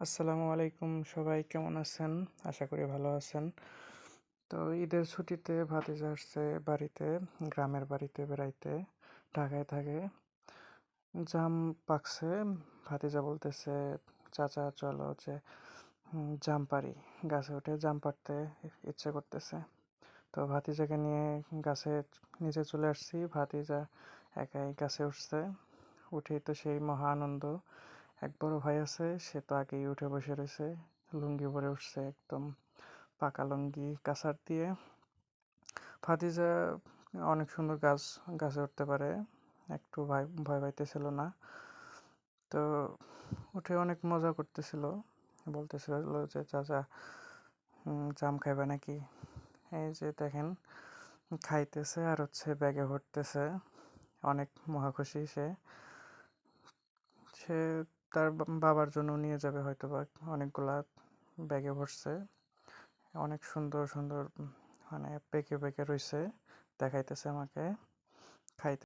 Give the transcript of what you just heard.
আসসালামু আলাইকুম, সবাই কেমন আছেন? আশা করি ভালো আছেন। তো ঈদের ছুটিতে ভাতিজা আসছে বাড়িতে, গ্রামের বাড়িতে বেড়াইতে। ঢাকায় থাকে। জাম পাকছে। ভাতিজা বলতেছে, চাচা চলো যে জাম পারি। গাছে উঠে জাম পাড়তে ইচ্ছে করতেছে। তো ভাতিজাকে নিয়ে গাছে নিচে চলে আসছি। ভাতিজা একাই গাছে উঠছে। উঠেই তো সেই মহা আনন্দ। এক বড় ভাই আছে, সে তো আগেই উঠে বসে রয়েছে, লুঙ্গি পরে উঠছে একদম পাকা লুঙ্গি কাছাড় দিয়ে। ভাতিজা অনেক সুন্দর গাছে উঠতে পারে, একটু ভয় ভয় পাইতেছিল না। তো উঠে অনেক মজা করতেছিল, বলতেছিল যে চাচা জাম খাইবে নাকি। এই যে দেখেন, খাইতেছে আর ব্যাগে ভরতেছে। অনেক মহা খুশি সে। সে তার বাবার জন্য নিয়ে যাবে হয়তোবা। অনেকগুলা ব্যাগে ভরছে, অনেক সুন্দর সুন্দর, মানে পেকে পেকে রইছে, দেখাইতেছে আমাকে। খাইতে